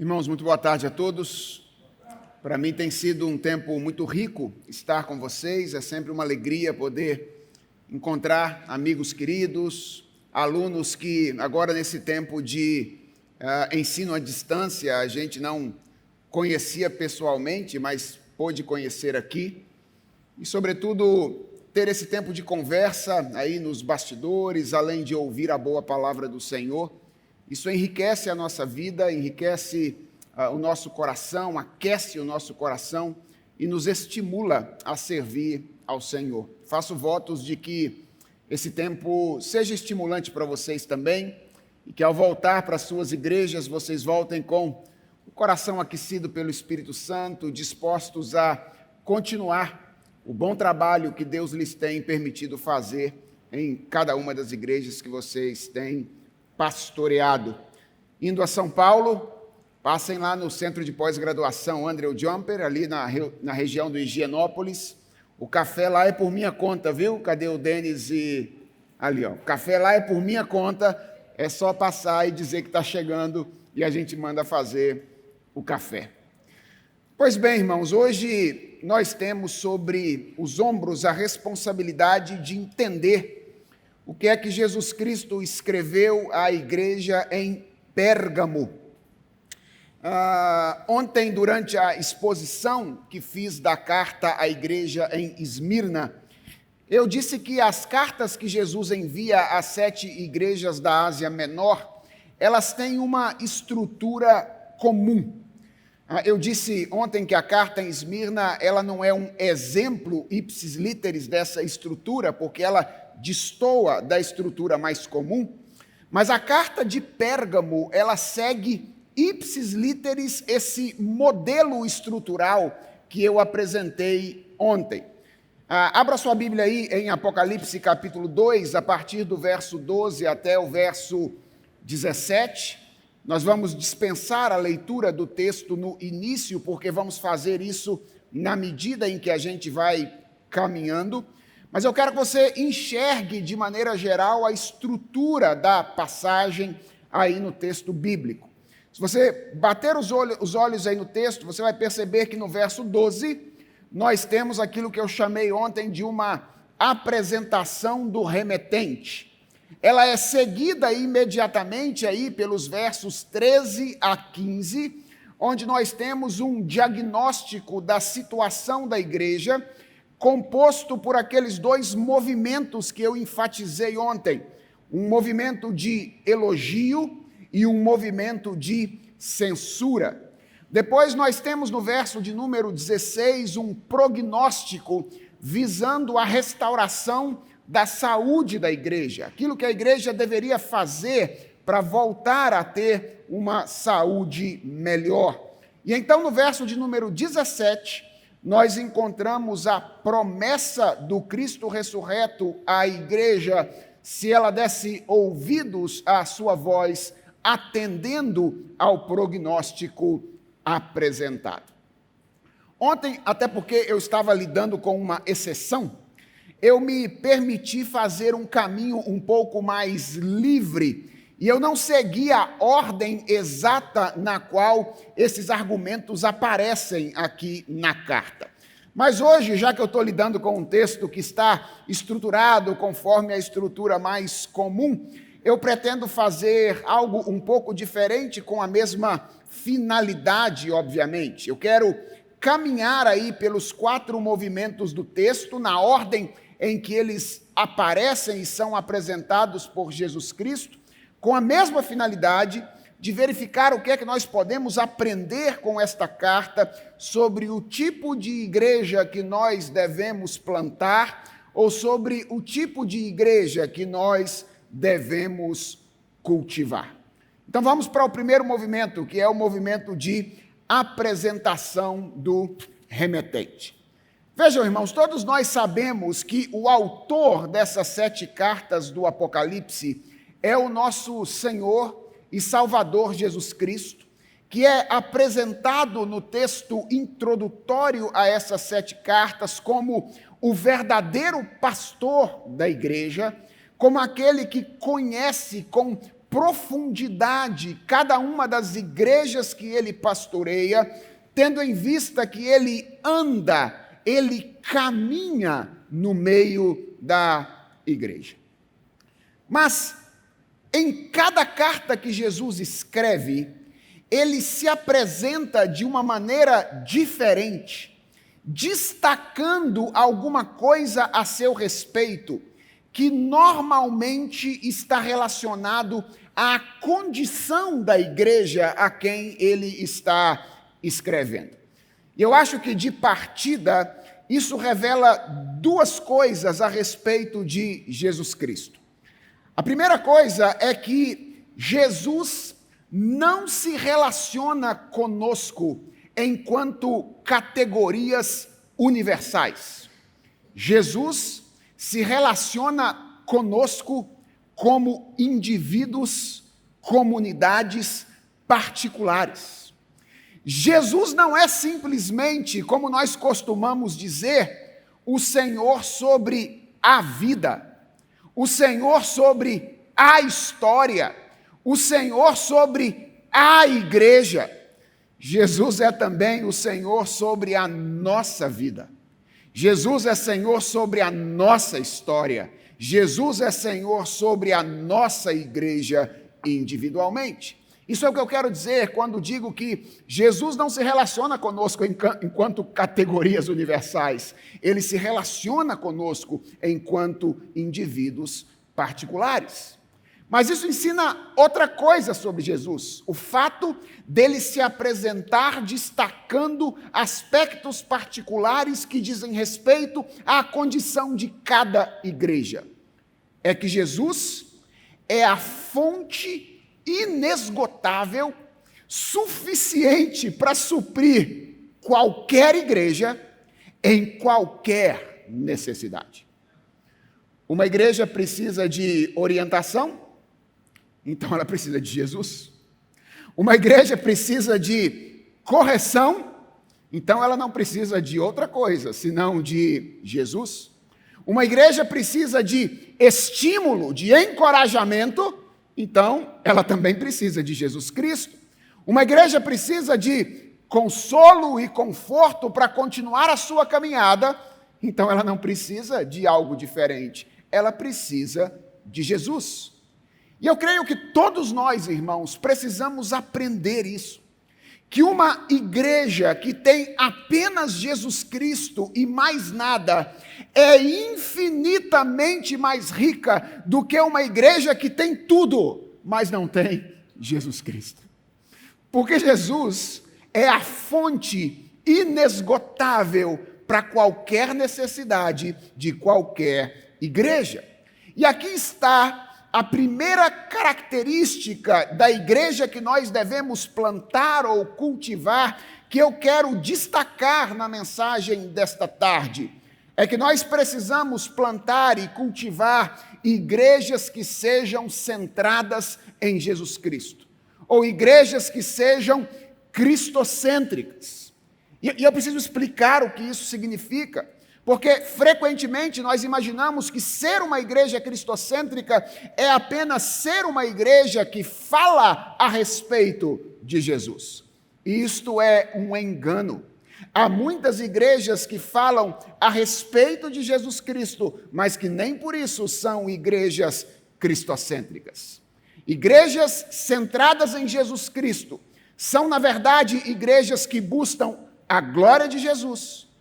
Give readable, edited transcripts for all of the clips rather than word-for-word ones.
Irmãos, muito boa tarde a todos. Para mim tem sido um tempo muito rico estar com vocês. É sempre uma alegria poder encontrar amigos queridos, alunos que agora nesse tempo de ensino à distância a gente não conhecia pessoalmente, mas pôde conhecer aqui. E, sobretudo, ter esse tempo de conversa aí nos bastidores, além de ouvir a boa palavra do Senhor. Isso enriquece a nossa vida, enriquece o nosso coração, aquece o nosso coração e nos estimula a servir ao Senhor. Faço votos de que esse tempo seja estimulante para vocês também e que ao voltar para as suas igrejas, vocês voltem com o coração aquecido pelo Espírito Santo, dispostos a continuar o bom trabalho que Deus lhes tem permitido fazer em cada uma das igrejas que vocês têm pastoreado. Indo a São Paulo, passem lá no centro de pós-graduação Andrew Jumper, ali na região do Higienópolis. O café lá é por minha conta, viu? Cadê o Denis e... Ali, ó. O café lá é por minha conta, é só passar e dizer que está chegando e a gente manda fazer o café. Pois bem, irmãos, hoje nós temos sobre os ombros a responsabilidade de entender o que é que Jesus Cristo escreveu à igreja em Pérgamo. Ontem, durante a exposição que fiz da carta à igreja em Esmirna, eu disse que as cartas que Jesus envia às 7 igrejas da Ásia Menor, elas têm uma estrutura comum. Eu disse ontem que a carta em Esmirna, ela não é um exemplo ipsis literis dessa estrutura, porque ela destoa da estrutura mais comum, mas a carta de Pérgamo, ela segue ipsis literis esse modelo estrutural que eu apresentei ontem. Abra sua Bíblia aí em Apocalipse capítulo 2, a partir do verso 12 até o verso 17. Nós vamos dispensar a leitura do texto no início, porque vamos fazer isso na medida em que a gente vai caminhando. Mas eu quero que você enxergue de maneira geral a estrutura da passagem aí no texto bíblico. Se você bater os olhos aí no texto, você vai perceber que no verso 12, nós temos aquilo que eu chamei ontem de uma apresentação do remetente. Ela é seguida imediatamente aí pelos versos 13 a 15, onde nós temos um diagnóstico da situação da igreja, composto por aqueles dois movimentos que eu enfatizei ontem, um movimento de elogio e um movimento de censura. Depois nós temos no verso de número 16 um prognóstico visando a restauração da saúde da igreja, aquilo que a igreja deveria fazer para voltar a ter uma saúde melhor. E então no verso de número 17, nós encontramos a promessa do Cristo ressurreto à igreja, se ela desse ouvidos à sua voz, atendendo ao prognóstico apresentado. Ontem, até porque eu estava lidando com uma exceção, eu me permiti fazer um caminho um pouco mais livre, e eu não segui a ordem exata na qual esses argumentos aparecem aqui na carta. Mas hoje, já que eu estou lidando com um texto que está estruturado conforme a estrutura mais comum, eu pretendo fazer algo um pouco diferente com a mesma finalidade, obviamente. Eu quero caminhar aí pelos 4 movimentos do texto, na ordem em que eles aparecem e são apresentados por Jesus Cristo, com a mesma finalidade de verificar o que é que nós podemos aprender com esta carta sobre o tipo de igreja que nós devemos plantar ou sobre o tipo de igreja que nós devemos cultivar. Então vamos para o primeiro movimento, que é o movimento de apresentação do remetente. Vejam, irmãos, todos nós sabemos que o autor dessas 7 cartas do Apocalipse é o nosso Senhor e Salvador Jesus Cristo, que é apresentado no texto introdutório a essas 7 cartas como o verdadeiro pastor da igreja, como aquele que conhece com profundidade cada uma das igrejas que ele pastoreia, tendo em vista que ele anda, ele caminha no meio da igreja. Mas, em cada carta que Jesus escreve, ele se apresenta de uma maneira diferente, destacando alguma coisa a seu respeito, que normalmente está relacionado à condição da igreja a quem ele está escrevendo. E eu acho que, de partida, isso revela duas coisas a respeito de Jesus Cristo. A primeira coisa é que Jesus não se relaciona conosco enquanto categorias universais. Jesus se relaciona conosco como indivíduos, comunidades particulares. Jesus não é simplesmente, como nós costumamos dizer, o Senhor sobre a vida, o Senhor sobre a história, o Senhor sobre a igreja. Jesus é também o Senhor sobre a nossa vida. Jesus é Senhor sobre a nossa história. Jesus é Senhor sobre a nossa igreja individualmente. Isso é o que eu quero dizer quando digo que Jesus não se relaciona conosco enquanto categorias universais. Ele se relaciona conosco enquanto indivíduos particulares. Mas isso ensina outra coisa sobre Jesus, o fato dele se apresentar destacando aspectos particulares que dizem respeito à condição de cada igreja. É que Jesus é a fonte inesgotável, suficiente para suprir qualquer igreja em qualquer necessidade. Uma igreja precisa de orientação, então ela precisa de Jesus. Uma igreja precisa de correção, então ela não precisa de outra coisa, senão de Jesus. Uma igreja precisa de estímulo, de encorajamento, então ela também precisa de Jesus Cristo. Uma igreja precisa de consolo e conforto para continuar a sua caminhada, então ela não precisa de algo diferente, ela precisa de Jesus. E eu creio que todos nós, irmãos, precisamos aprender isso. Que uma igreja que tem apenas Jesus Cristo e mais nada, é infinitamente mais rica do que uma igreja que tem tudo, mas não tem Jesus Cristo. Porque Jesus é a fonte inesgotável para qualquer necessidade de qualquer igreja. E aqui está a primeira característica da igreja que nós devemos plantar ou cultivar, que eu quero destacar na mensagem desta tarde, é que nós precisamos plantar e cultivar igrejas que sejam centradas em Jesus Cristo, ou igrejas que sejam cristocêntricas. E eu preciso explicar o que isso significa. Porque, frequentemente, nós imaginamos que ser uma igreja cristocêntrica é apenas ser uma igreja que fala a respeito de Jesus. Isto é um engano. Há muitas igrejas que falam a respeito de Jesus Cristo, mas que nem por isso são igrejas cristocêntricas. Igrejas centradas em Jesus Cristo são, na verdade, igrejas que buscam a glória de Jesus,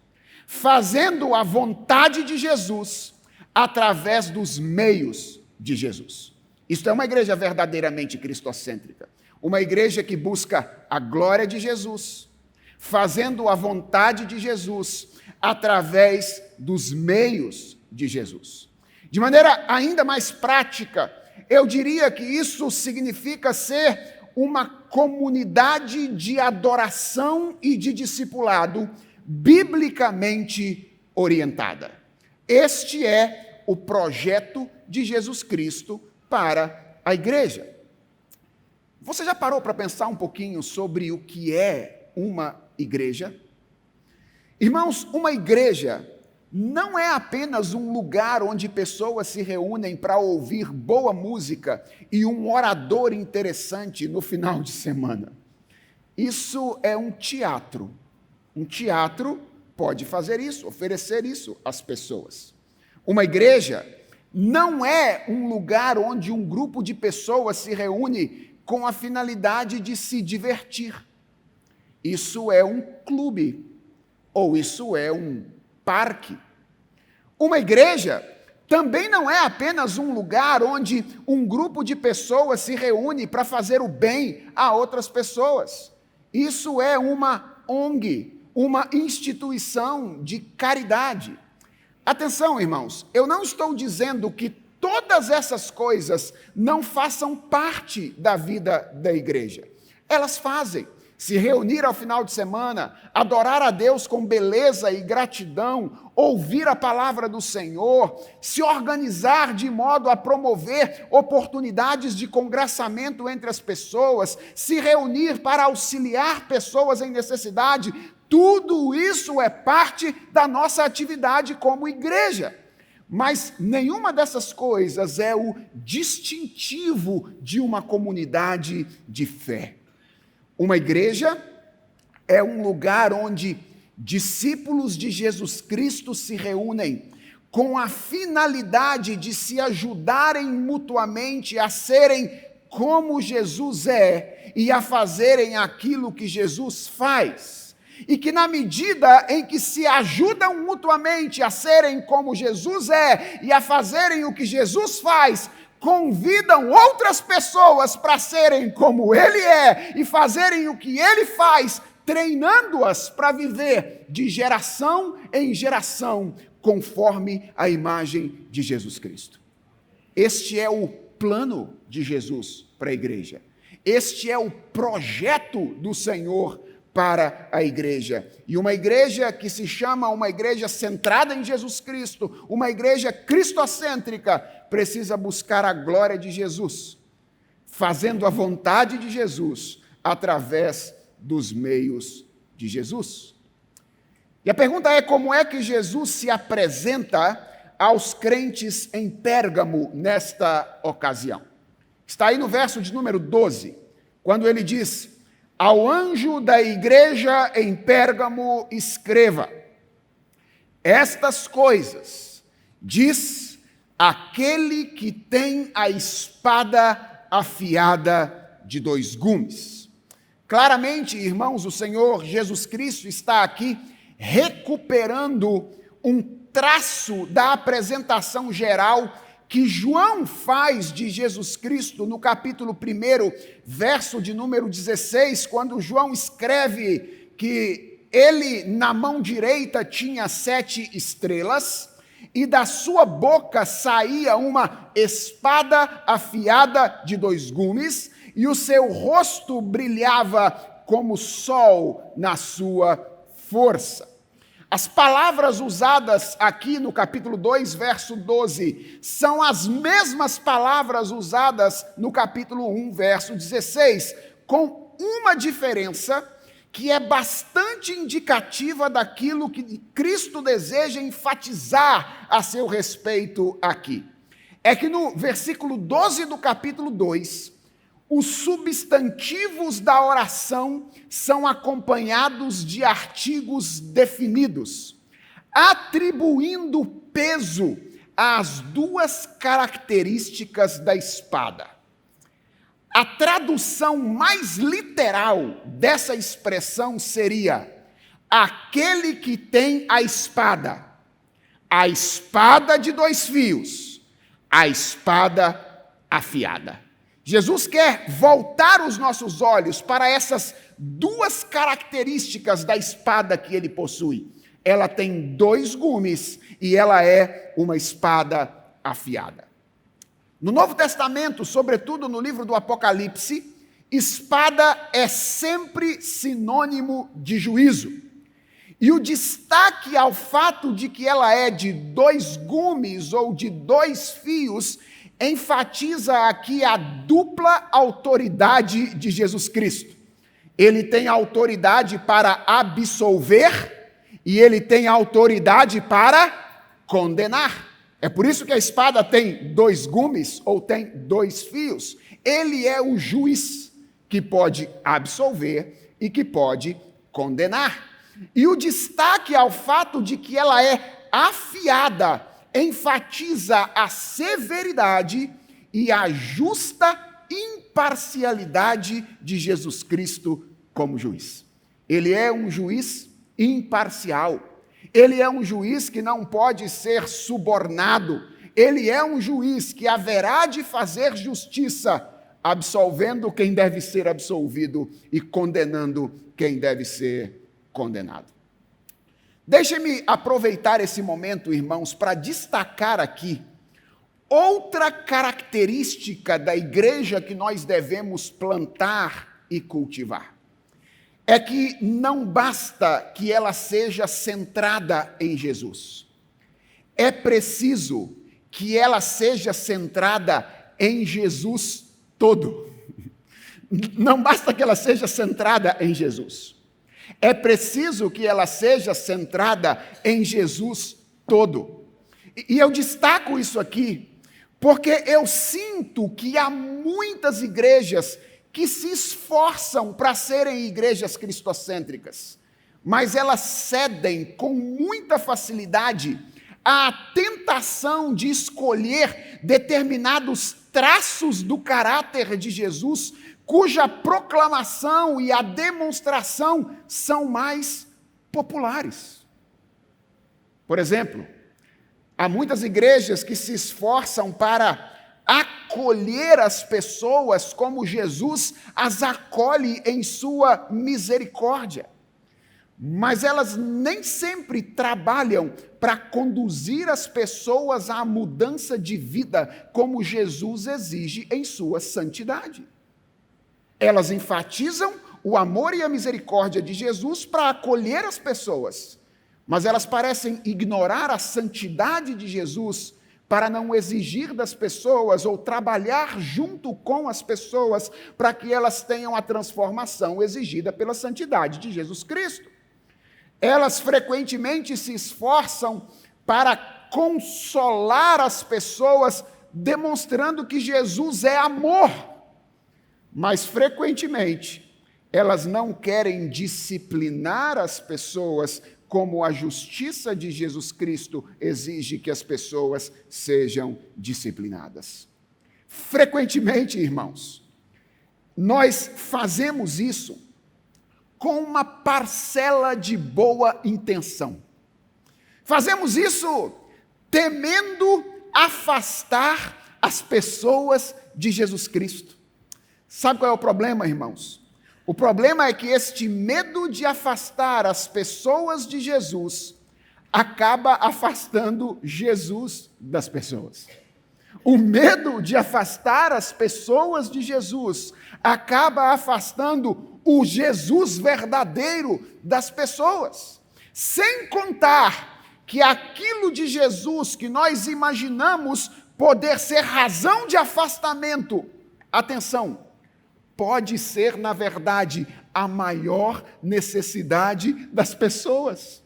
fazendo a vontade de Jesus através dos meios de Jesus. Isto é uma igreja verdadeiramente cristocêntrica. Uma igreja que busca a glória de Jesus, fazendo a vontade de Jesus através dos meios de Jesus. De maneira ainda mais prática, eu diria que isso significa ser uma comunidade de adoração e de discipulado biblicamente orientada. Este é o projeto de Jesus Cristo para a igreja. Você já parou para pensar um pouquinho sobre o que é uma igreja? Irmãos, uma igreja não é apenas um lugar onde pessoas se reúnem para ouvir boa música e um orador interessante no final de semana. Isso é um teatro. Um teatro pode fazer isso, oferecer isso às pessoas. Uma igreja não é um lugar onde um grupo de pessoas se reúne com a finalidade de se divertir. Isso é um clube, ou isso é um parque. Uma igreja também não é apenas um lugar onde um grupo de pessoas se reúne para fazer o bem a outras pessoas. Isso é uma ONG, uma instituição de caridade. Atenção, irmãos, eu não estou dizendo que todas essas coisas não façam parte da vida da igreja. Elas fazem. Se reunir ao final de semana, adorar a Deus com beleza e gratidão, ouvir a palavra do Senhor, se organizar de modo a promover oportunidades de congraçamento entre as pessoas, se reunir para auxiliar pessoas em necessidade, tudo isso é parte da nossa atividade como igreja. Mas nenhuma dessas coisas é o distintivo de uma comunidade de fé. Uma igreja é um lugar onde discípulos de Jesus Cristo se reúnem com a finalidade de se ajudarem mutuamente a serem como Jesus é e a fazerem aquilo que Jesus faz. E que na medida em que se ajudam mutuamente a serem como Jesus é e a fazerem o que Jesus faz, convidam outras pessoas para serem como Ele é e fazerem o que Ele faz, treinando-as para viver de geração em geração, conforme a imagem de Jesus Cristo. Este é o plano de Jesus para a igreja. Este é o projeto do Senhor para a igreja. E uma igreja que se chama uma igreja centrada em Jesus Cristo, uma igreja cristocêntrica, precisa buscar a glória de Jesus, fazendo a vontade de Jesus através dos meios de Jesus. E a pergunta é: como é que Jesus se apresenta aos crentes em Pérgamo nesta ocasião? Está aí no verso de número 12, quando ele diz: ao anjo da igreja em Pérgamo escreva: estas coisas diz aquele que tem a espada afiada de 2 gumes. Claramente, irmãos, o Senhor Jesus Cristo está aqui recuperando um traço da apresentação geral que João faz de Jesus Cristo no capítulo 1, verso de número 16, quando João escreve que ele na mão direita tinha 7 estrelas e da sua boca saía uma espada afiada de 2 gumes e o seu rosto brilhava como o sol na sua força. As palavras usadas aqui no capítulo 2, verso 12, são as mesmas palavras usadas no capítulo 1, verso 16, com uma diferença que é bastante indicativa daquilo que Cristo deseja enfatizar a seu respeito aqui. É que no versículo 12 do capítulo 2, os substantivos da oração são acompanhados de artigos definidos, atribuindo peso às 2 características da espada. A tradução mais literal dessa expressão seria: aquele que tem a espada de 2 fios, a espada afiada. Jesus quer voltar os nossos olhos para essas 2 características da espada que ele possui. Ela tem 2 gumes e ela é uma espada afiada. No Novo Testamento, sobretudo no livro do Apocalipse, espada é sempre sinônimo de juízo. E o destaque ao fato de que ela é de 2 gumes ou de 2 fios enfatiza aqui a dupla autoridade de Jesus Cristo. Ele tem autoridade para absolver e ele tem autoridade para condenar. É por isso que a espada tem 2 gumes ou tem 2 fios. Ele é o juiz que pode absolver e que pode condenar. E o destaque ao fato de que ela é afiada enfatiza a severidade e a justa imparcialidade de Jesus Cristo como juiz. Ele é um juiz imparcial. Ele é um juiz que não pode ser subornado. Ele é um juiz que haverá de fazer justiça, absolvendo quem deve ser absolvido e condenando quem deve ser condenado. Deixem-me aproveitar esse momento, irmãos, para destacar aqui outra característica da igreja que nós devemos plantar e cultivar. É que não basta que ela seja centrada em Jesus. É preciso que ela seja centrada em Jesus todo. Não basta que ela seja centrada em Jesus. É preciso que ela seja centrada em Jesus todo. E eu destaco isso aqui porque eu sinto que há muitas igrejas que se esforçam para serem igrejas cristocêntricas, mas elas cedem com muita facilidade à tentação de escolher determinados traços do caráter de Jesus, cuja proclamação e a demonstração são mais populares. Por exemplo, há muitas igrejas que se esforçam para acolher as pessoas como Jesus as acolhe em sua misericórdia. Mas elas nem sempre trabalham para conduzir as pessoas à mudança de vida como Jesus exige em sua santidade. Elas enfatizam o amor e a misericórdia de Jesus para acolher as pessoas, mas elas parecem ignorar a santidade de Jesus para não exigir das pessoas ou trabalhar junto com as pessoas para que elas tenham a transformação exigida pela santidade de Jesus Cristo. Elas frequentemente se esforçam para consolar as pessoas, demonstrando que Jesus é amor, mas frequentemente elas não querem disciplinar as pessoas como a justiça de Jesus Cristo exige que as pessoas sejam disciplinadas. Frequentemente, irmãos, nós fazemos isso com uma parcela de boa intenção. Fazemos isso temendo afastar as pessoas de Jesus Cristo. Sabe qual é o problema, irmãos? O problema é que este medo de afastar as pessoas de Jesus acaba afastando Jesus das pessoas. O medo de afastar as pessoas de Jesus acaba afastando o Jesus verdadeiro das pessoas. Sem contar que aquilo de Jesus que nós imaginamos poder ser razão de afastamento, atenção, pode ser, na verdade, a maior necessidade das pessoas.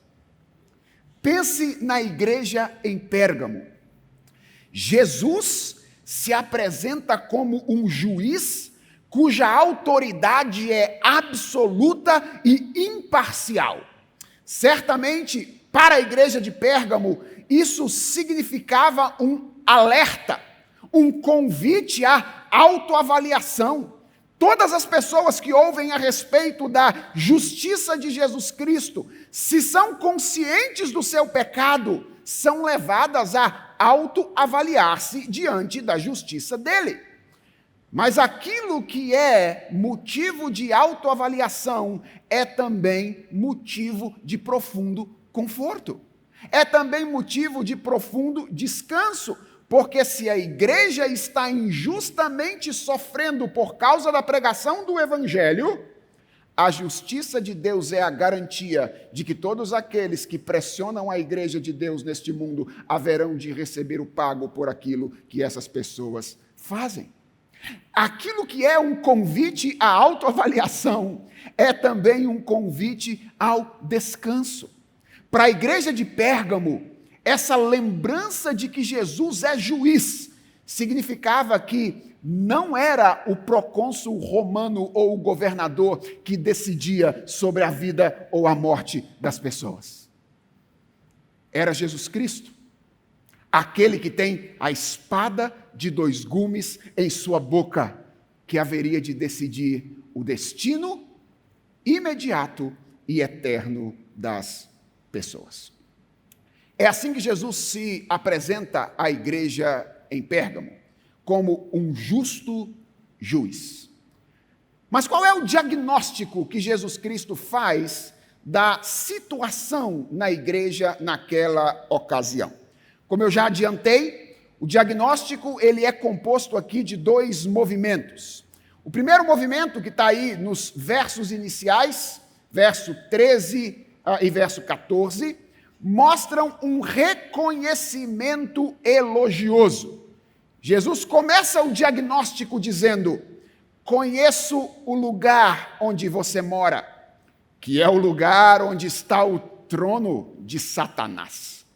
Pense na igreja em Pérgamo. Jesus se apresenta como um juiz cuja autoridade é absoluta e imparcial. Certamente, para a igreja de Pérgamo, isso significava um alerta, um convite à autoavaliação. Todas as pessoas que ouvem a respeito da justiça de Jesus Cristo, se são conscientes do seu pecado, são levadas a autoavaliar-se diante da justiça dele. Mas aquilo que é motivo de autoavaliação é também motivo de profundo conforto. É também motivo de profundo descanso, porque se a igreja está injustamente sofrendo por causa da pregação do evangelho, a justiça de Deus é a garantia de que todos aqueles que pressionam a igreja de Deus neste mundo haverão de receber o pago por aquilo que essas pessoas fazem. Aquilo que é um convite à autoavaliação é também um convite ao descanso. Para a igreja de Pérgamo, essa lembrança de que Jesus é juiz significava que não era o procônsul romano ou o governador que decidia sobre a vida ou a morte das pessoas. Era Jesus Cristo, aquele que tem a espada de 2 gumes em sua boca, que haveria de decidir o destino imediato e eterno das pessoas. É assim que Jesus se apresenta à igreja em Pérgamo, como um justo juiz. Mas qual é o diagnóstico que Jesus Cristo faz da situação na igreja naquela ocasião? Como eu já adiantei, o diagnóstico ele é composto aqui de 2 movimentos. O primeiro movimento, que está aí nos versos iniciais, verso 13 e verso 14, mostram um reconhecimento elogioso. Jesus começa o diagnóstico dizendo: conheço o lugar onde você mora, que é o lugar onde está o trono de Satanás.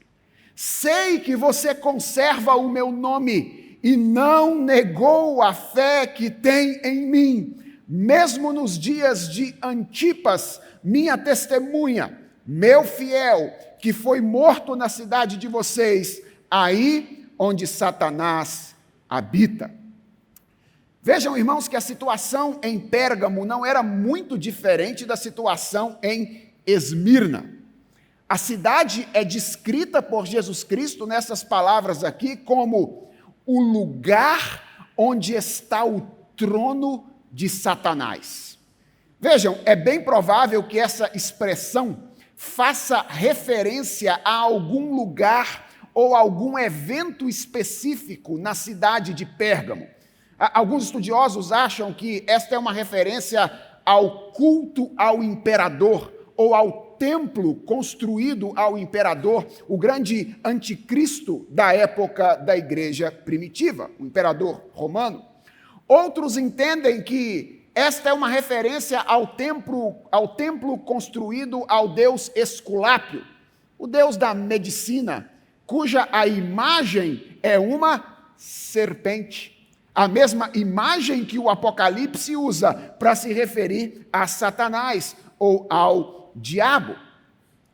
Sei que você conserva o meu nome e não negou a fé que tem em mim, mesmo nos dias de Antipas, minha testemunha, meu fiel, que foi morto na cidade de vocês, aí onde Satanás habita. Vejam, irmãos, que a situação em Pérgamo não era muito diferente da situação em Esmirna. A cidade é descrita por Jesus Cristo nessas palavras aqui como o lugar onde está o trono de Satanás. Vejam, é bem provável que essa expressão faça referência a algum lugar ou algum evento específico na cidade de Pérgamo. Alguns estudiosos acham que esta é uma referência ao culto ao imperador ou ao templo construído ao imperador, o grande anticristo da época da igreja primitiva, o imperador romano. Outros entendem que esta é uma referência ao templo construído ao deus Esculápio, o deus da medicina, cuja a imagem é uma serpente. A mesma imagem que o Apocalipse usa para se referir a Satanás ou ao diabo.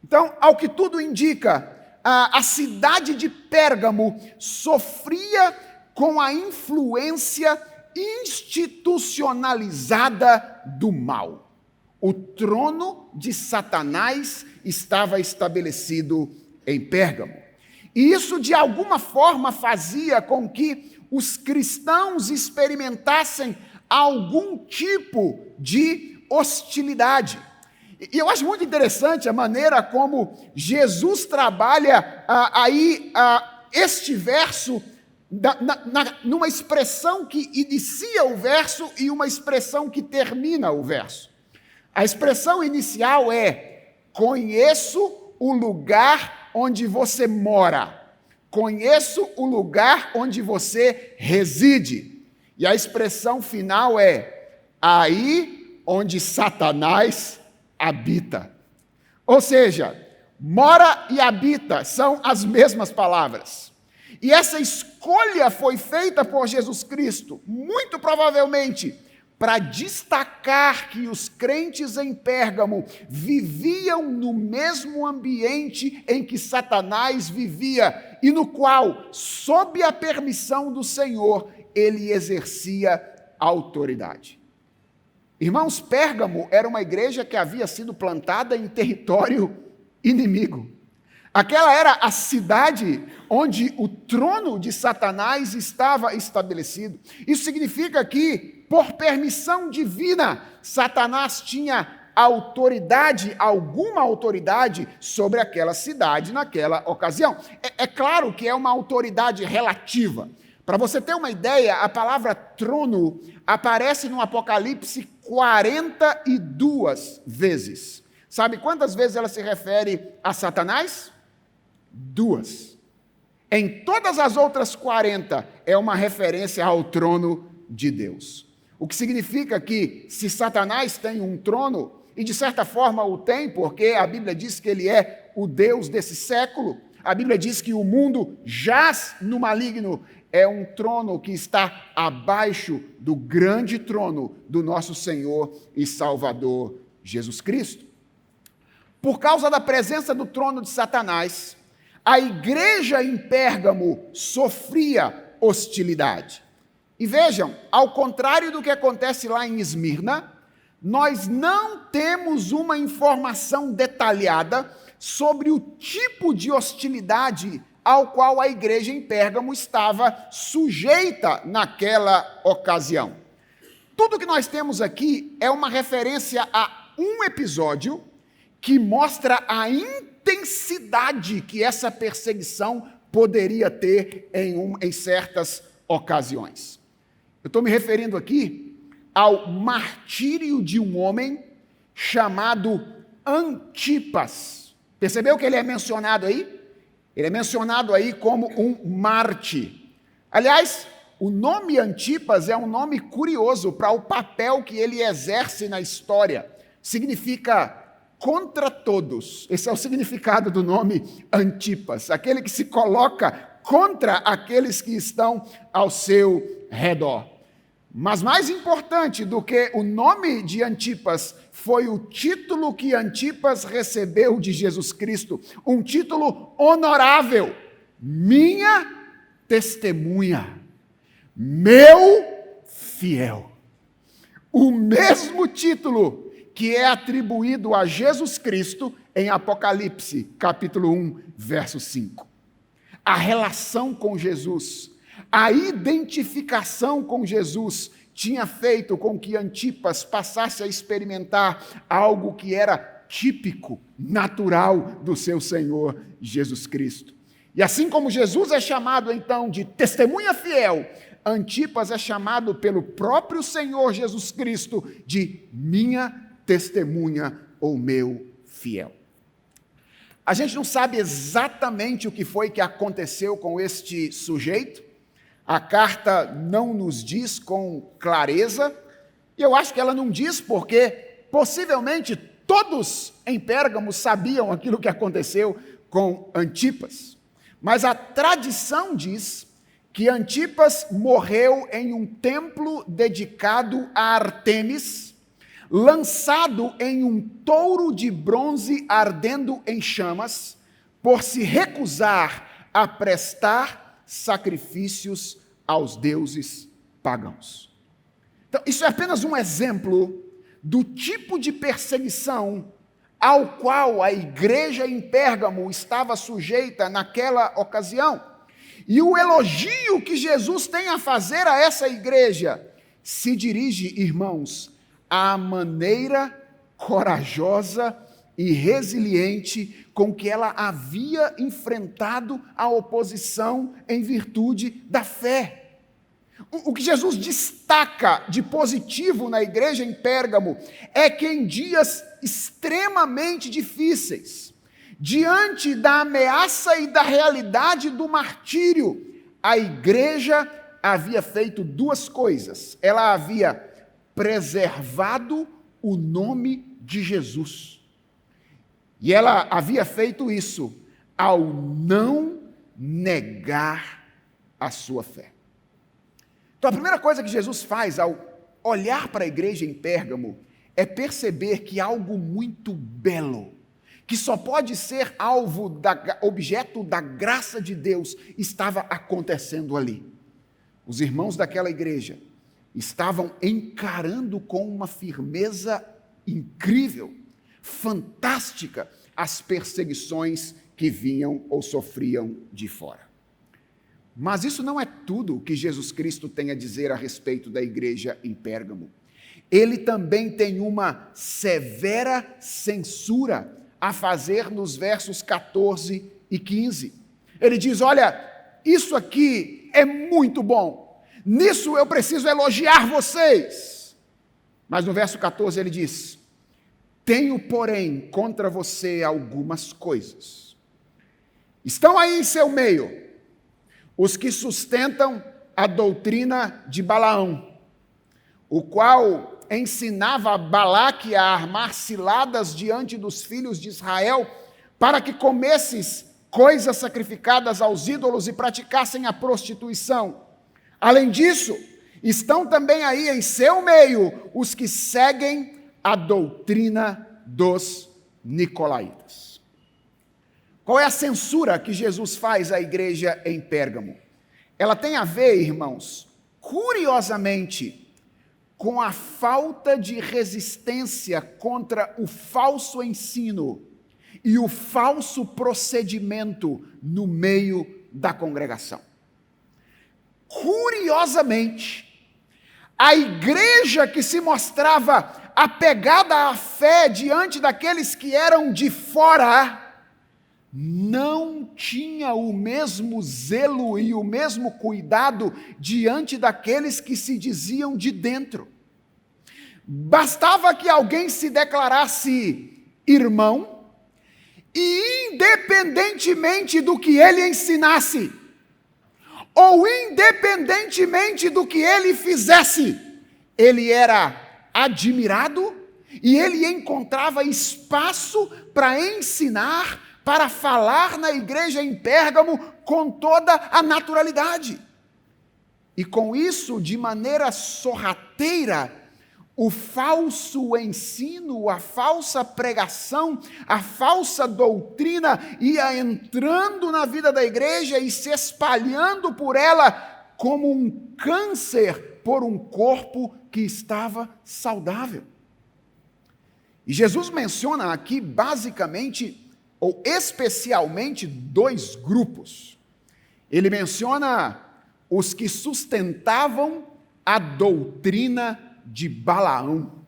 Então, ao que tudo indica, a cidade de Pérgamo sofria com a influência institucionalizada do mal. O trono de Satanás estava estabelecido em Pérgamo. E isso, de alguma forma, fazia com que os cristãos experimentassem algum tipo de hostilidade. E eu acho muito interessante a maneira como Jesus trabalha este verso numa expressão que inicia o verso e uma expressão que termina o verso. A expressão inicial é: conheço o lugar onde você mora. Conheço o lugar onde você reside. E a expressão final é: aí onde Satanás habita. Ou seja, mora e habita são as mesmas palavras. E essa escolha foi feita por Jesus Cristo, muito provavelmente, para destacar que os crentes em Pérgamo viviam no mesmo ambiente em que Satanás vivia e no qual, sob a permissão do Senhor, ele exercia autoridade. Irmãos, Pérgamo era uma igreja que havia sido plantada em território inimigo. Aquela era a cidade onde o trono de Satanás estava estabelecido. Isso significa que, por permissão divina, Satanás tinha autoridade, alguma autoridade sobre aquela cidade naquela ocasião. É claro que é uma autoridade relativa. Para você ter uma ideia, a palavra trono aparece no Apocalipse 42 vezes. Sabe quantas vezes ela se refere a Satanás? 2. Em todas as outras 40 é uma referência ao trono de Deus. O que significa que, se Satanás tem um trono, e de certa forma o tem, porque a Bíblia diz que ele é o Deus desse século, a Bíblia diz que o mundo jaz no maligno. É um trono que está abaixo do grande trono do nosso Senhor e Salvador Jesus Cristo. Por causa da presença do trono de Satanás, a igreja em Pérgamo sofria hostilidade. E vejam, ao contrário do que acontece lá em Esmirna, nós não temos uma informação detalhada sobre o tipo de hostilidade ao qual a igreja em Pérgamo estava sujeita naquela ocasião. Tudo que nós temos aqui é uma referência a um episódio que mostra a intensidade que essa perseguição poderia ter em certas ocasiões. Eu estou me referindo aqui ao martírio de um homem chamado Antipas. Percebeu que ele é mencionado aí? Ele é mencionado aí como um mártir. Aliás, o nome Antipas é um nome curioso para o papel que ele exerce na história. Significa contra todos. Esse é o significado do nome Antipas, aquele que se coloca contra aqueles que estão ao seu redor. Mas mais importante do que o nome de Antipas foi o título que Antipas recebeu de Jesus Cristo, um título honorável, minha testemunha, meu fiel. O mesmo título que é atribuído a Jesus Cristo em Apocalipse, capítulo 1, verso 5. A relação com Jesus, a identificação com Jesus tinha feito com que Antipas passasse a experimentar algo que era típico, natural do seu Senhor Jesus Cristo. E assim como Jesus é chamado então de testemunha fiel, Antipas é chamado pelo próprio Senhor Jesus Cristo de minha testemunha ou meu fiel. A gente não sabe exatamente o que foi que aconteceu com este sujeito. A carta não nos diz com clareza, e eu acho que ela não diz porque possivelmente todos em Pérgamo sabiam aquilo que aconteceu com Antipas. Mas a tradição diz que Antipas morreu em um templo dedicado a Ártemis, lançado em um touro de bronze ardendo em chamas, por se recusar a prestar sacrifícios aos deuses pagãos. Então, isso é apenas um exemplo do tipo de perseguição ao qual a igreja em Pérgamo estava sujeita naquela ocasião. E o elogio que Jesus tem a fazer a essa igreja se dirige, irmãos, à maneira corajosa e resiliente com que ela havia enfrentado a oposição em virtude da fé. O que Jesus destaca de positivo na igreja em Pérgamo é que em dias extremamente difíceis, diante da ameaça e da realidade do martírio, a igreja havia feito duas coisas. Ela havia preservado o nome de Jesus. E ela havia feito isso ao não negar a sua fé. Então, a primeira coisa que Jesus faz ao olhar para a igreja em Pérgamo é perceber que algo muito belo, que só pode ser objeto da graça de Deus, estava acontecendo ali. Os irmãos daquela igreja estavam encarando com uma firmeza incrível, fantástica, as perseguições que vinham ou sofriam de fora. Mas isso não é tudo o que Jesus Cristo tem a dizer a respeito da igreja em Pérgamo. Ele também tem uma severa censura a fazer nos versos 14 e 15. Ele diz, olha, isso aqui é muito bom, nisso eu preciso elogiar vocês. Mas no verso 14 ele diz, tenho, porém, contra você algumas coisas. Estão aí em seu meio os que sustentam a doutrina de Balaão, o qual ensinava a Balaque a armar ciladas diante dos filhos de Israel, para que comesses coisas sacrificadas aos ídolos e praticassem a prostituição. Além disso, estão também aí em seu meio os que seguem a doutrina dos nicolaítas. Qual é a censura que Jesus faz à igreja em Pérgamo? Ela tem a ver, irmãos, curiosamente, com a falta de resistência contra o falso ensino e o falso procedimento no meio da congregação. Curiosamente, a igreja que se mostrava apegada à fé diante daqueles que eram de fora, não tinha o mesmo zelo e o mesmo cuidado diante daqueles que se diziam de dentro. Bastava que alguém se declarasse irmão, e independentemente do que ele ensinasse, ou independentemente do que ele fizesse, ele era admirado e ele encontrava espaço para ensinar, para falar na igreja em Pérgamo com toda a naturalidade. E com isso, de maneira sorrateira, o falso ensino, a falsa pregação, a falsa doutrina ia entrando na vida da igreja e se espalhando por ela como um câncer por um corpo que estava saudável. E Jesus menciona aqui basicamente, ou especialmente, dois grupos. Ele menciona os que sustentavam a doutrina de Balaão.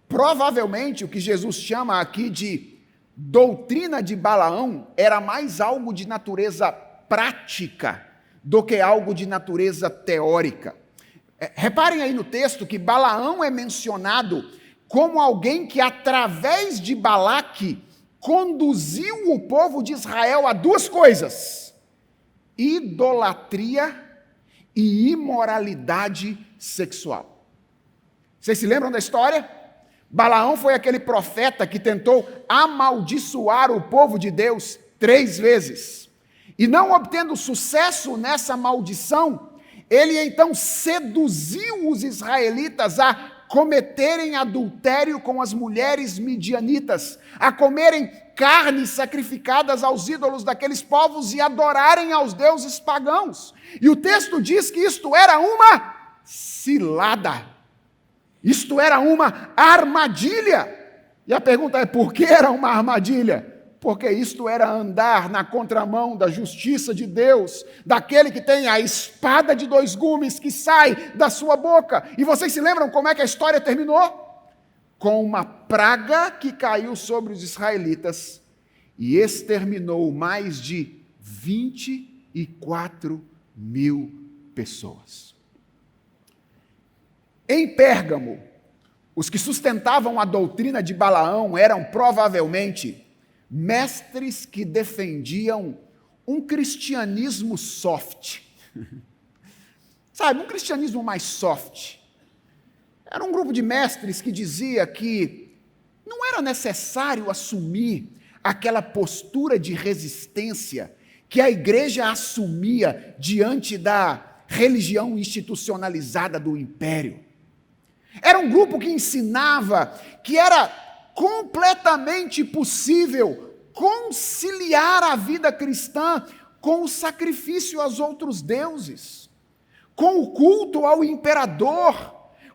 Provavelmente o que Jesus chama aqui de doutrina de Balaão era mais algo de natureza prática do que algo de natureza teórica. Reparem aí no texto que Balaão é mencionado como alguém que através de Balaque conduziu o povo de Israel a duas coisas: idolatria e imoralidade sexual. Vocês se lembram da história? Balaão foi aquele profeta que tentou amaldiçoar o povo de Deus 3 vezes. E não obtendo sucesso nessa maldição, ele então seduziu os israelitas a cometerem adultério com as mulheres midianitas, a comerem carnes sacrificadas aos ídolos daqueles povos e adorarem aos deuses pagãos. E o texto diz que isto era uma cilada. Isto era uma armadilha. E a pergunta é: por que era uma armadilha? Porque isto era andar na contramão da justiça de Deus, daquele que tem a espada de 2 gumes que sai da sua boca. E vocês se lembram como é que a história terminou? Com uma praga que caiu sobre os israelitas e exterminou mais de 24 mil pessoas. Em Pérgamo, os que sustentavam a doutrina de Balaão eram provavelmente mestres que defendiam um cristianismo soft. Sabe, um cristianismo mais soft. Era um grupo de mestres que dizia que não era necessário assumir aquela postura de resistência que a igreja assumia diante da religião institucionalizada do império. Era um grupo que ensinava que era completamente possível conciliar a vida cristã com o sacrifício aos outros deuses, com o culto ao imperador,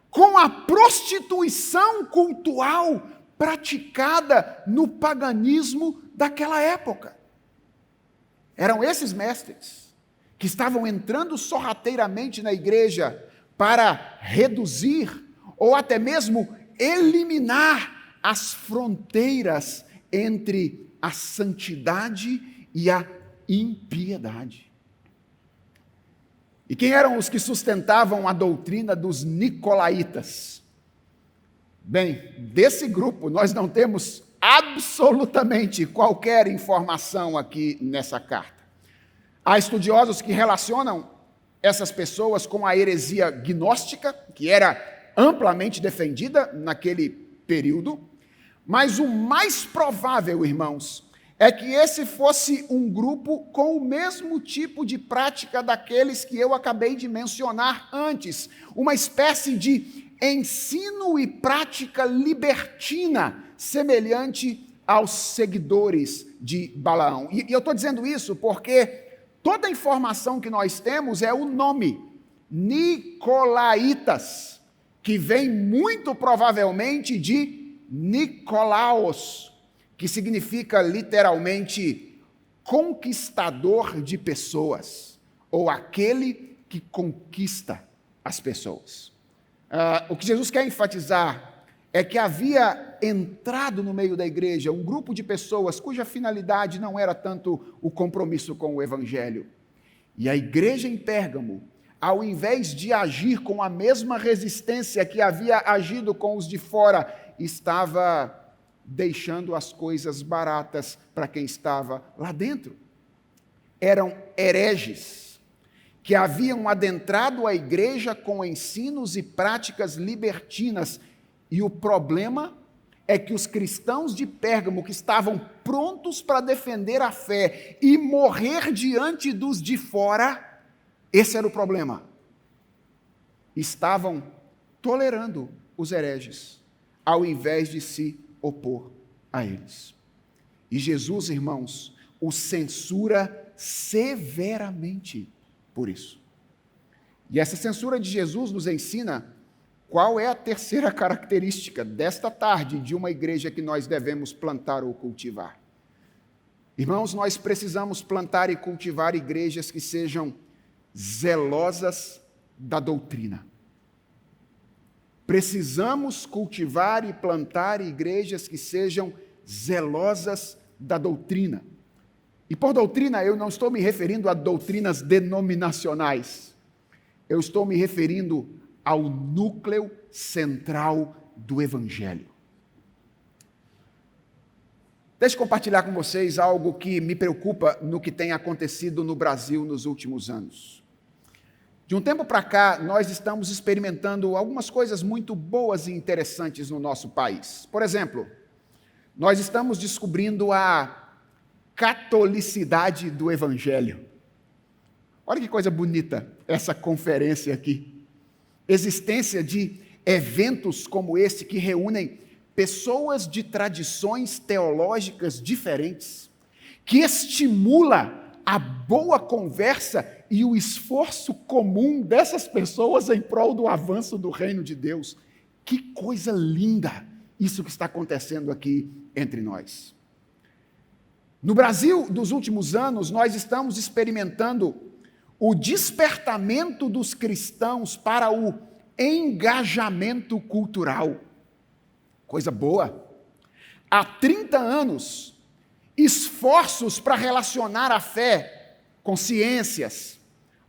com a prostituição cultural praticada no paganismo daquela época. Eram esses mestres que estavam entrando sorrateiramente na igreja para reduzir ou até mesmo eliminar as fronteiras entre a santidade e a impiedade. E quem eram os que sustentavam a doutrina dos nicolaítas? Bem, desse grupo nós não temos absolutamente qualquer informação aqui nessa carta. Há estudiosos que relacionam essas pessoas com a heresia gnóstica, que era amplamente defendida naquele período, mas o mais provável, irmãos, é que esse fosse um grupo com o mesmo tipo de prática daqueles que eu acabei de mencionar antes, uma espécie de ensino e prática libertina, semelhante aos seguidores de Balaão. E eu estou dizendo isso porque toda a informação que nós temos é o nome, Nicolaítas, que vem muito provavelmente de Nicolaos, que significa literalmente conquistador de pessoas, ou aquele que conquista as pessoas. O que Jesus quer enfatizar é que havia entrado no meio da igreja um grupo de pessoas cuja finalidade não era tanto o compromisso com o evangelho. E a igreja em Pérgamo, ao invés de agir com a mesma resistência que havia agido com os de fora, estava deixando as coisas baratas para quem estava lá dentro. Eram hereges que haviam adentrado a igreja com ensinos e práticas libertinas. E o problema é que os cristãos de Pérgamo, que estavam prontos para defender a fé e morrer diante dos de fora, esse era o problema. Estavam tolerando os hereges, ao invés de se opor a eles. E Jesus, irmãos, os censura severamente por isso. E essa censura de Jesus nos ensina qual é a terceira característica desta tarde de uma igreja que nós devemos plantar ou cultivar. Irmãos, nós precisamos plantar e cultivar igrejas que sejam zelosas da doutrina. Precisamos cultivar e plantar igrejas que sejam zelosas da doutrina. E por doutrina, eu não estou me referindo a doutrinas denominacionais. Eu estou me referindo ao núcleo central do Evangelho. Deixe eu compartilhar com vocês algo que me preocupa no que tem acontecido no Brasil nos últimos anos. De um tempo para cá, nós estamos experimentando algumas coisas muito boas e interessantes no nosso país. Por exemplo, nós estamos descobrindo a catolicidade do Evangelho. Olha que coisa bonita essa conferência aqui. Existência de eventos como esse que reúnem pessoas de tradições teológicas diferentes, que estimula a boa conversa e o esforço comum dessas pessoas em prol do avanço do reino de Deus. Que coisa linda isso que está acontecendo aqui entre nós. No Brasil, dos últimos anos, nós estamos experimentando o despertamento dos cristãos para o engajamento cultural. Coisa boa. Há 30 anos, esforços para relacionar a fé com ciências,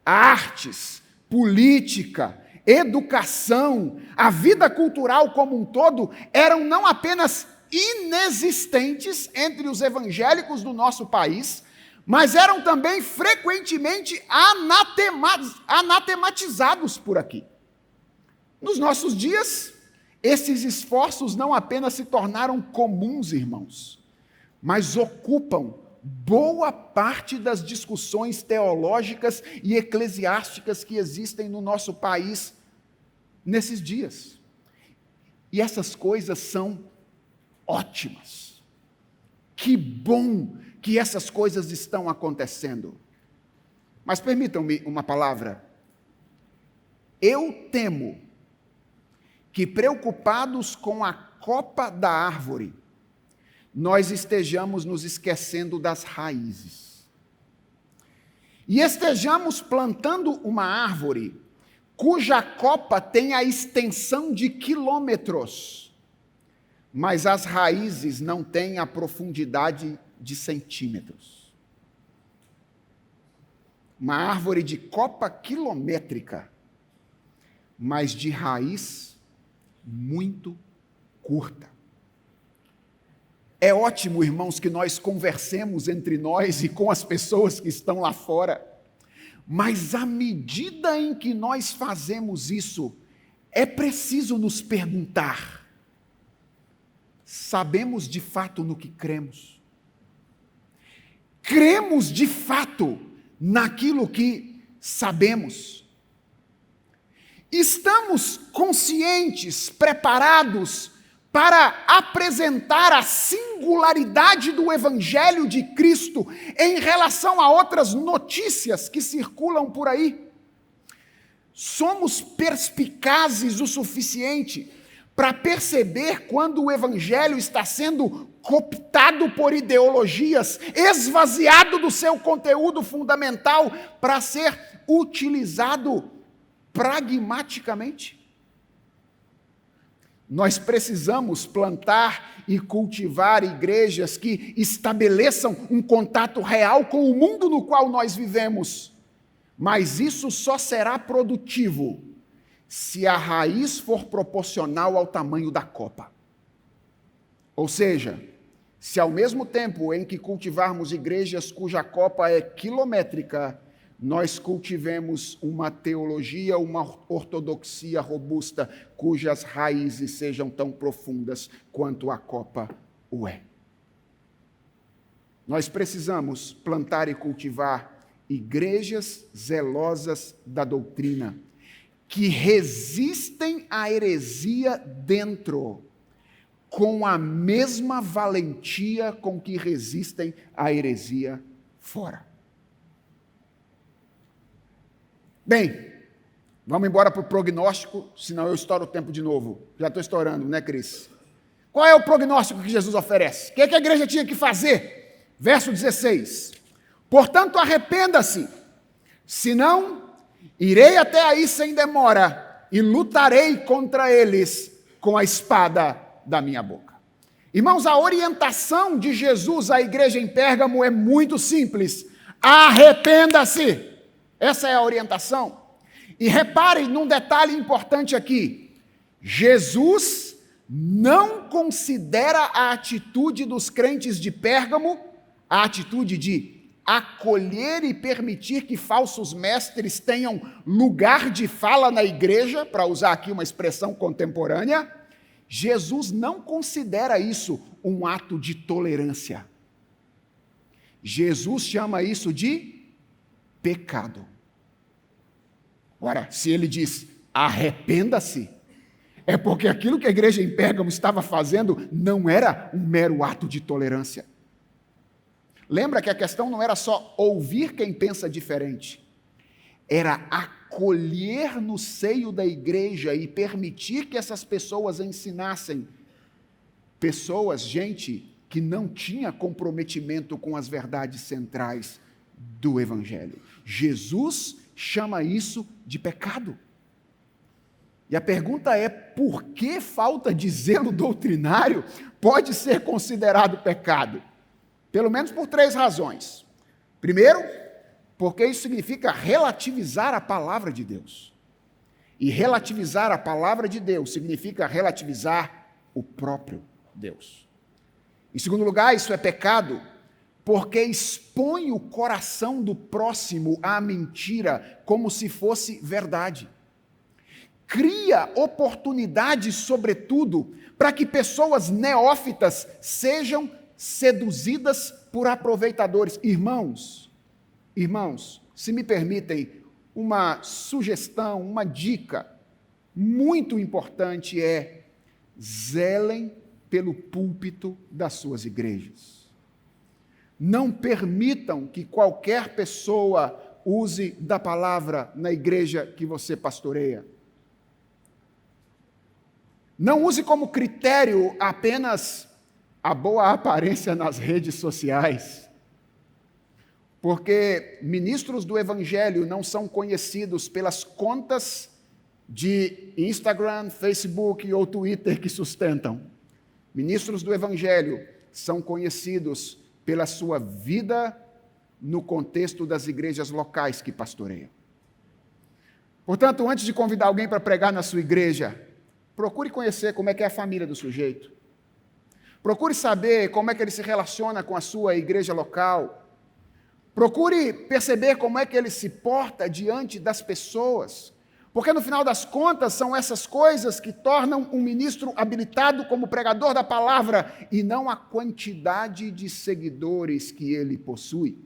artes, política, educação, a vida cultural como um todo, eram não apenas inexistentes entre os evangélicos do nosso país, mas eram também frequentemente anatematizados por aqui. Nos nossos dias, esses esforços não apenas se tornaram comuns, irmãos, mas ocupam boa parte das discussões teológicas e eclesiásticas que existem no nosso país nesses dias. E essas coisas são ótimas. Que bom que essas coisas estão acontecendo. Mas permitam-me uma palavra. Eu temo que, preocupados com a copa da árvore, nós estejamos nos esquecendo das raízes. E estejamos plantando uma árvore cuja copa tem a extensão de quilômetros, mas as raízes não têm a profundidade de centímetros. Uma árvore de copa quilométrica, mas de raiz muito curta. É ótimo, irmãos, que nós conversemos entre nós e com as pessoas que estão lá fora, mas à medida em que nós fazemos isso, é preciso nos perguntar: sabemos de fato no que cremos? cremos de fato naquilo que sabemos. Estamos conscientes, preparados para apresentar a singularidade do Evangelho de Cristo em relação a outras notícias que circulam por aí. Somos perspicazes o suficiente para perceber quando o Evangelho está sendo cooptado por ideologias, esvaziado do seu conteúdo fundamental para ser utilizado pragmaticamente. Nós precisamos plantar e cultivar igrejas que estabeleçam um contato real com o mundo no qual nós vivemos. Mas isso só será produtivo se a raiz for proporcional ao tamanho da copa. Ou seja, se ao mesmo tempo em que cultivarmos igrejas cuja copa é quilométrica, nós cultivemos uma teologia, uma ortodoxia robusta, cujas raízes sejam tão profundas quanto a copa o é. Nós precisamos plantar e cultivar igrejas zelosas da doutrina, que resistem à heresia dentro, com a mesma valentia com que resistem à heresia fora. Bem, vamos embora para o prognóstico, senão eu estouro o tempo de novo. Já estou estourando, né, Cris? Qual é o prognóstico que Jesus oferece? O que a igreja tinha que fazer? Verso 16. Portanto, arrependa-se, senão irei até aí sem demora e lutarei contra eles com a espada da minha boca. Irmãos, a orientação de Jesus à igreja em Pérgamo é muito simples. Arrependa-se. Essa é a orientação. E reparem num detalhe importante aqui. Jesus não considera a atitude dos crentes de Pérgamo, a atitude de acolher e permitir que falsos mestres tenham lugar de fala na igreja, para usar aqui uma expressão contemporânea. Jesus não considera isso um ato de tolerância. Jesus chama isso de pecado. Ora, se ele diz arrependa-se, é porque aquilo que a igreja em Pérgamo estava fazendo não era um mero ato de tolerância. Lembra que a questão não era só ouvir quem pensa diferente, era acolher no seio da igreja e permitir que essas pessoas ensinassem. Pessoas, gente, que não tinha comprometimento com as verdades centrais do Evangelho. Jesus chama isso de pecado. E a pergunta é, por que falta de zelo doutrinário pode ser considerado pecado? Pelo menos por 3 razões. Primeiro, porque isso significa relativizar a palavra de Deus. E relativizar a palavra de Deus significa relativizar o próprio Deus. Em segundo lugar, isso é pecado porque expõe o coração do próximo à mentira como se fosse verdade. Cria oportunidades, sobretudo, para que pessoas neófitas sejam seduzidas por aproveitadores. Irmãos, se me permitem uma sugestão, uma dica muito importante é: zelem pelo púlpito das suas igrejas. Não permitam que qualquer pessoa use da palavra na igreja que você pastoreia. Não use como critério apenas a boa aparência nas redes sociais, porque ministros do Evangelho não são conhecidos pelas contas de Instagram, Facebook ou Twitter que sustentam. Ministros do Evangelho são conhecidos pela sua vida no contexto das igrejas locais que pastoreiam. Portanto, antes de convidar alguém para pregar na sua igreja, procure conhecer como é que é a família do sujeito. Procure saber como é que ele se relaciona com a sua igreja local. Procure perceber como é que ele se porta diante das pessoas. Porque no final das contas são essas coisas que tornam um ministro habilitado como pregador da palavra e não a quantidade de seguidores que ele possui.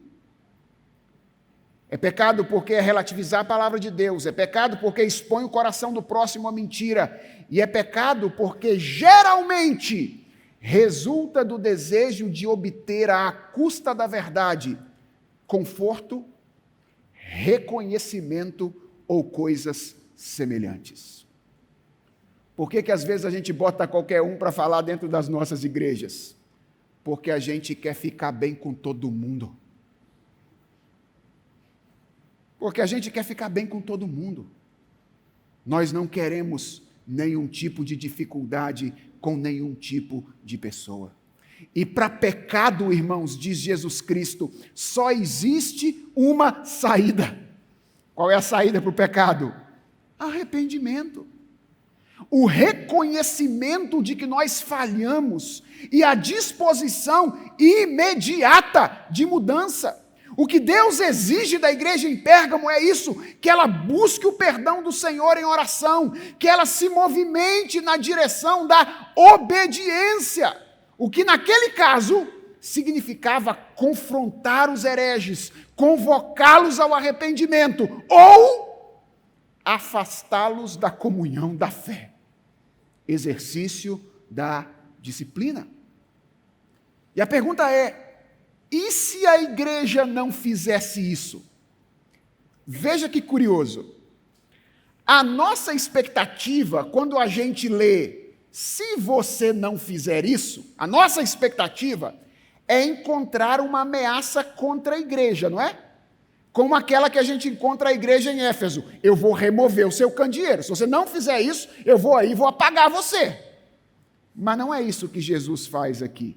É pecado porque é relativizar a palavra de Deus, é pecado porque expõe o coração do próximo à mentira, e é pecado porque geralmente resulta do desejo de obter à custa da verdade conforto, reconhecimento ou coisas semelhantes. Por que às vezes a gente bota qualquer um para falar dentro das nossas igrejas? Porque a gente quer ficar bem com todo mundo. Porque a gente quer ficar bem com todo mundo. Nós não queremos nenhum tipo de dificuldade com nenhum tipo de pessoa. E para pecado, irmãos, diz Jesus Cristo, só existe uma saída. Qual é a saída para o pecado? Arrependimento. O reconhecimento de que nós falhamos e a disposição imediata de mudança. O que Deus exige da igreja em Pérgamo é isso, que ela busque o perdão do Senhor em oração, que ela se movimente na direção da obediência. O que naquele caso significava confrontar os hereges, convocá-los ao arrependimento ou afastá-los da comunhão da fé. Exercício da disciplina. E a pergunta é, e se a igreja não fizesse isso? Veja que curioso. A nossa expectativa, quando a gente lê, se você não fizer isso, a nossa expectativa é encontrar uma ameaça contra a igreja, não é? Como aquela que a gente encontra a igreja em Éfeso. Eu vou remover o seu candeeiro. Se você não fizer isso, eu vou aí e vou apagar você. Mas não é isso que Jesus faz aqui.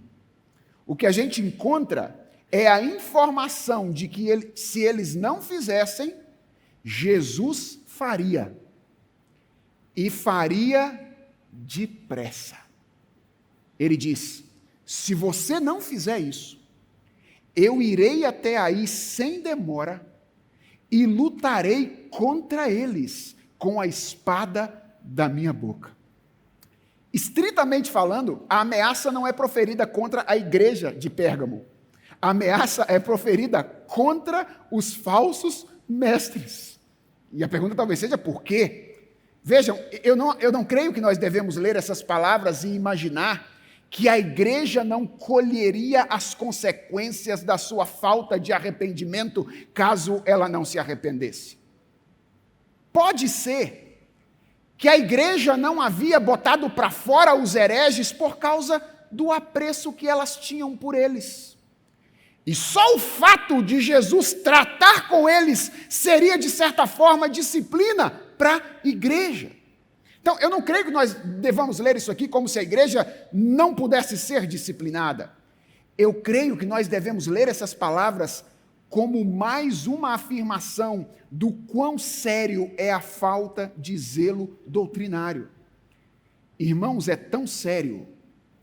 O que a gente encontra é a informação de que se eles não fizessem, Jesus faria. E faria depressa. Ele diz, se você não fizer isso, eu irei até aí sem demora e lutarei contra eles com a espada da minha boca. Estritamente falando, a ameaça não é proferida contra a igreja de Pérgamo. A ameaça é proferida contra os falsos mestres. E a pergunta talvez seja por quê? Vejam, eu não creio que nós devemos ler essas palavras e imaginar que a igreja não colheria as consequências da sua falta de arrependimento caso ela não se arrependesse. Pode ser que a igreja não havia botado para fora os hereges por causa do apreço que elas tinham por eles. E só o fato de Jesus tratar com eles seria, de certa forma, disciplina para a igreja. Então, eu não creio que nós devamos ler isso aqui como se a igreja não pudesse ser disciplinada. Eu creio que nós devemos ler essas palavras como mais uma afirmação do quão sério é a falta de zelo doutrinário. Irmãos, é tão sério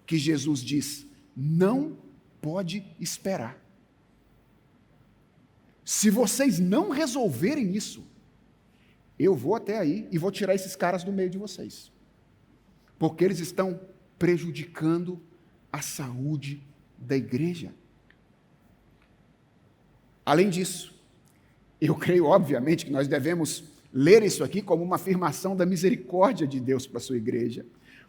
que Jesus diz, não pode esperar. Se vocês não resolverem isso, eu vou até aí e vou tirar esses caras do meio de vocês. Porque eles estão prejudicando a saúde da igreja. Além disso, eu creio, obviamente, que nós devemos ler isso aqui como uma afirmação da misericórdia de Deus para a sua igreja.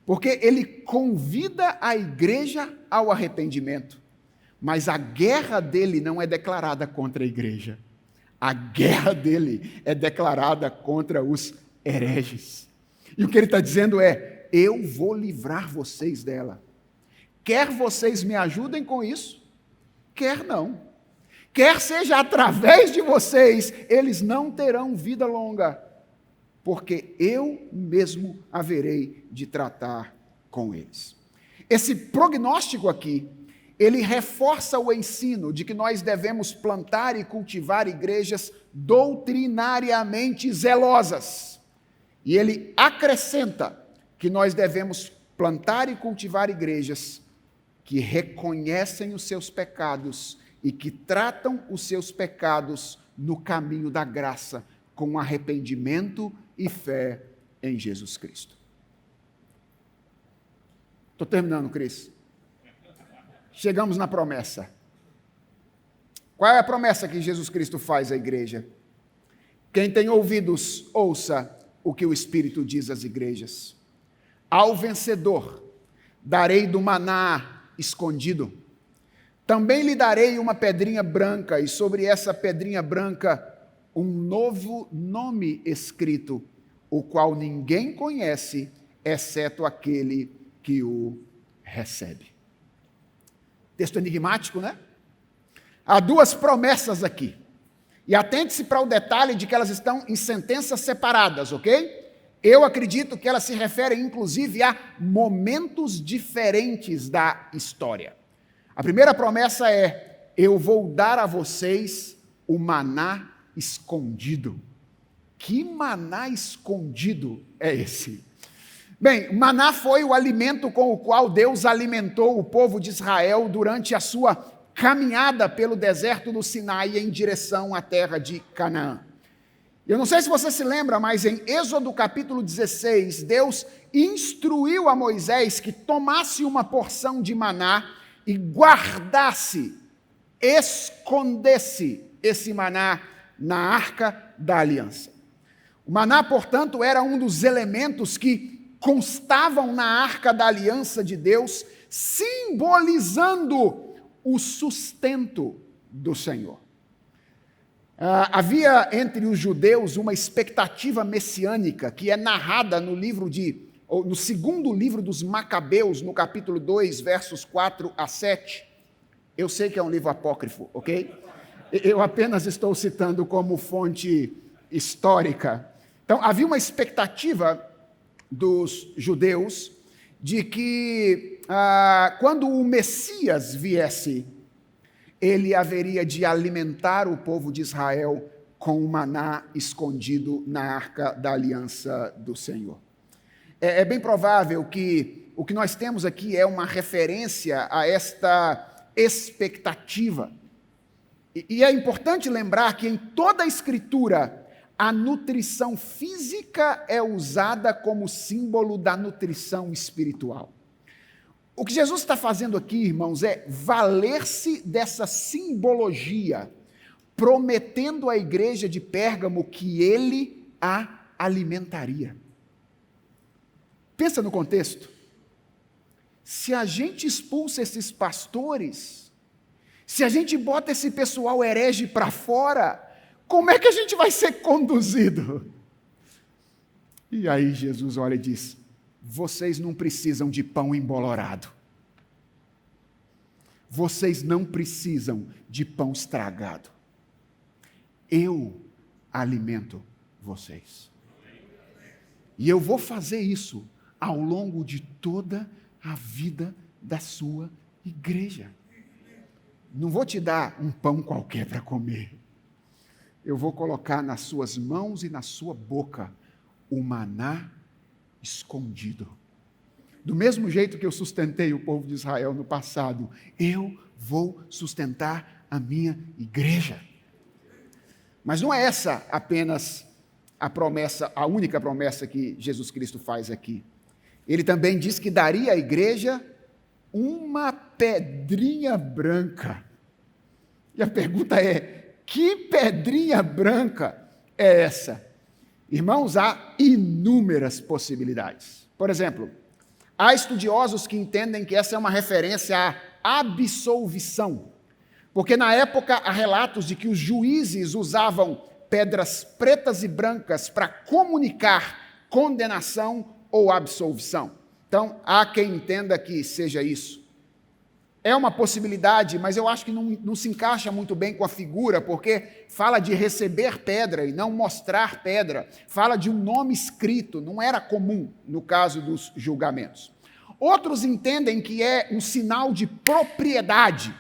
Porque ele convida a igreja ao arrependimento. Mas a guerra dele não é declarada contra a igreja. A guerra dele é declarada contra os hereges. E o que ele está dizendo é, eu vou livrar vocês dela. Quer vocês me ajudem com isso, quer não. Quer seja através de vocês, eles não terão vida longa, porque eu mesmo haverei de tratar com eles. Esse prognóstico aqui, ele reforça o ensino de que nós devemos plantar e cultivar igrejas doutrinariamente zelosas. E ele acrescenta que nós devemos plantar e cultivar igrejas que reconhecem os seus pecados e que tratam os seus pecados no caminho da graça, com arrependimento e fé em Jesus Cristo. Estou terminando, Cris. Chegamos na promessa. Qual é a promessa que Jesus Cristo faz à igreja? Quem tem ouvidos, ouça o que o Espírito diz às igrejas. Ao vencedor, darei do maná escondido. Também lhe darei uma pedrinha branca, e sobre essa pedrinha branca um novo nome escrito, o qual ninguém conhece, exceto aquele que o recebe. Texto enigmático, né? Há duas promessas aqui. E atente-se para o detalhe de que elas estão em sentenças separadas, ok? Eu acredito que elas se referem, inclusive, a momentos diferentes da história. A primeira promessa é: eu vou dar a vocês o maná escondido. Que maná escondido é esse? Bem, maná foi o alimento com o qual Deus alimentou o povo de Israel durante a sua caminhada pelo deserto do Sinai em direção à terra de Canaã. Eu não sei se você se lembra, mas em Êxodo capítulo 16, Deus instruiu a Moisés que tomasse uma porção de maná e guardasse, escondesse esse maná na arca da aliança. O maná, portanto, era um dos elementos que constavam na arca da aliança de Deus, simbolizando o sustento do Senhor. Havia entre os judeus uma expectativa messiânica que é narrada no segundo livro dos Macabeus, no capítulo 2, versos 4 a 7. Eu sei que é um livro apócrifo, ok? Eu apenas estou citando como fonte histórica. Então, havia uma expectativa dos judeus de que quando o Messias viesse, ele haveria de alimentar o povo de Israel com o maná escondido na arca da aliança do Senhor. É bem provável que o que nós temos aqui é uma referência a esta expectativa. E é importante lembrar que em toda a Escritura, a nutrição física é usada como símbolo da nutrição espiritual. O que Jesus está fazendo aqui, irmãos, é valer-se dessa simbologia, prometendo à igreja de Pérgamo que ele a alimentaria. Pensa no contexto. Se a gente expulsa esses pastores, se a gente bota esse pessoal herege para fora, como é que a gente vai ser conduzido? E aí Jesus olha e diz: vocês não precisam de pão embolorado. Vocês não precisam de pão estragado. Eu alimento vocês. E eu vou fazer isso ao longo de toda a vida da sua igreja. Não vou te dar um pão qualquer para comer. Eu vou colocar nas suas mãos e na sua boca o maná escondido. Do mesmo jeito que eu sustentei o povo de Israel no passado, eu vou sustentar a minha igreja. Mas não é essa apenas a promessa, a única promessa que Jesus Cristo faz aqui. Ele também diz que daria à igreja uma pedrinha branca. E a pergunta é: que pedrinha branca é essa? Irmãos, há inúmeras possibilidades. Por exemplo, há estudiosos que entendem que essa é uma referência à absolvição, porque na época há relatos de que os juízes usavam pedras pretas e brancas para comunicar condenação ou absolvição. Então, há quem entenda que seja isso. É uma possibilidade, mas eu acho que não se encaixa muito bem com a figura, porque fala de receber pedra e não mostrar pedra. Fala de um nome escrito, não era comum no caso dos julgamentos. Outros entendem que é um sinal de propriedade.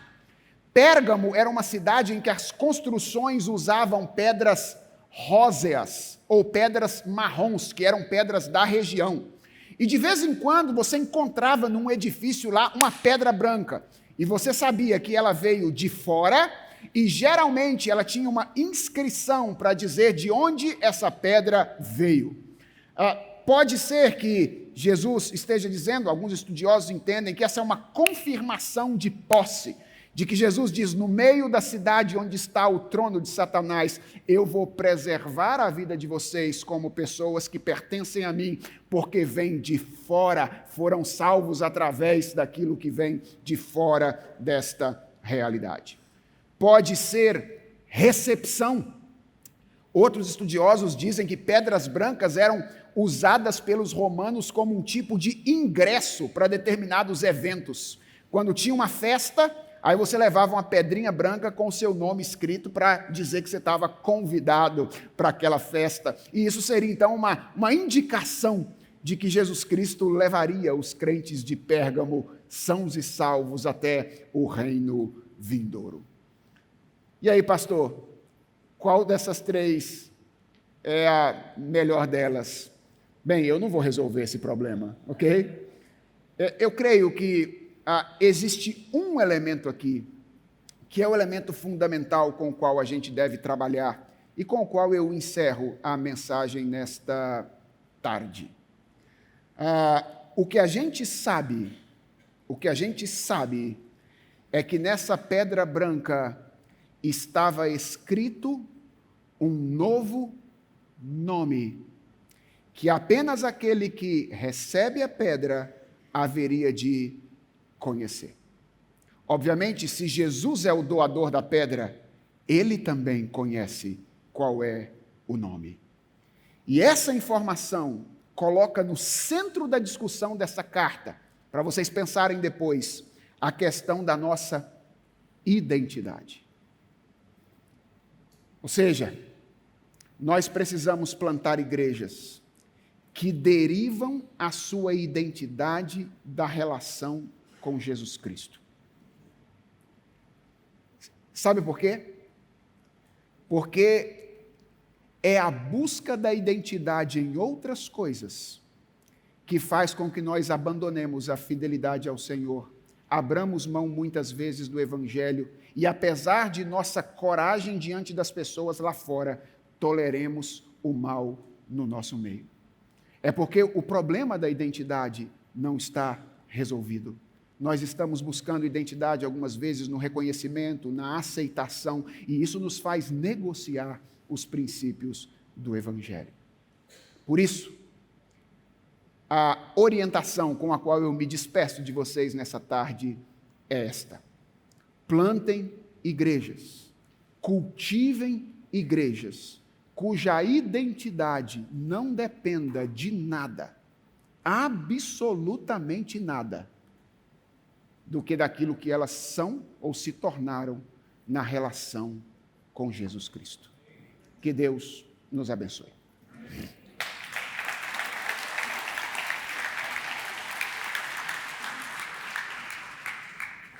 Pérgamo era uma cidade em que as construções usavam pedras róseas ou pedras marrons, que eram pedras da região. E de vez em quando você encontrava num edifício lá uma pedra branca. E você sabia que ela veio de fora e geralmente ela tinha uma inscrição para dizer de onde essa pedra veio. Pode ser que Jesus esteja dizendo, alguns estudiosos entendem que essa é uma confirmação de posse, de que Jesus diz, no meio da cidade onde está o trono de Satanás, eu vou preservar a vida de vocês como pessoas que pertencem a mim, porque vêm de fora, foram salvos através daquilo que vem de fora desta realidade. Pode ser recepção. Outros estudiosos dizem que pedras brancas eram usadas pelos romanos como um tipo de ingresso para determinados eventos. Quando tinha uma festa, aí você levava uma pedrinha branca com o seu nome escrito para dizer que você estava convidado para aquela festa. E isso seria então uma indicação de que Jesus Cristo levaria os crentes de Pérgamo sãos e salvos até o reino vindouro. E aí, pastor, qual dessas três é a melhor delas? Bem, eu não vou resolver esse problema, ok? Eu creio que existe um elemento aqui, que é o elemento fundamental com o qual a gente deve trabalhar e com o qual eu encerro a mensagem nesta tarde. O que a gente sabe é que nessa pedra branca estava escrito um novo nome, que apenas aquele que recebe a pedra haveria de conhecer. Obviamente, se Jesus é o doador da pedra, ele também conhece qual é o nome. E essa informação coloca no centro da discussão dessa carta, para vocês pensarem depois, a questão da nossa identidade. Ou seja, nós precisamos plantar igrejas que derivam a sua identidade da relação com Jesus Cristo. Sabe por quê? Porque é a busca da identidade em outras coisas que faz com que nós abandonemos a fidelidade ao Senhor, abramos mão muitas vezes do Evangelho e, apesar de nossa coragem diante das pessoas lá fora, toleremos o mal no nosso meio. É porque o problema da identidade não está resolvido. Nós estamos buscando identidade algumas vezes no reconhecimento, na aceitação, e isso nos faz negociar os princípios do Evangelho. Por isso, a orientação com a qual eu me despeço de vocês nessa tarde é esta: plantem igrejas, cultivem igrejas, cuja identidade não dependa de nada, absolutamente nada, do que daquilo que elas são ou se tornaram na relação com Jesus Cristo. Que Deus nos abençoe.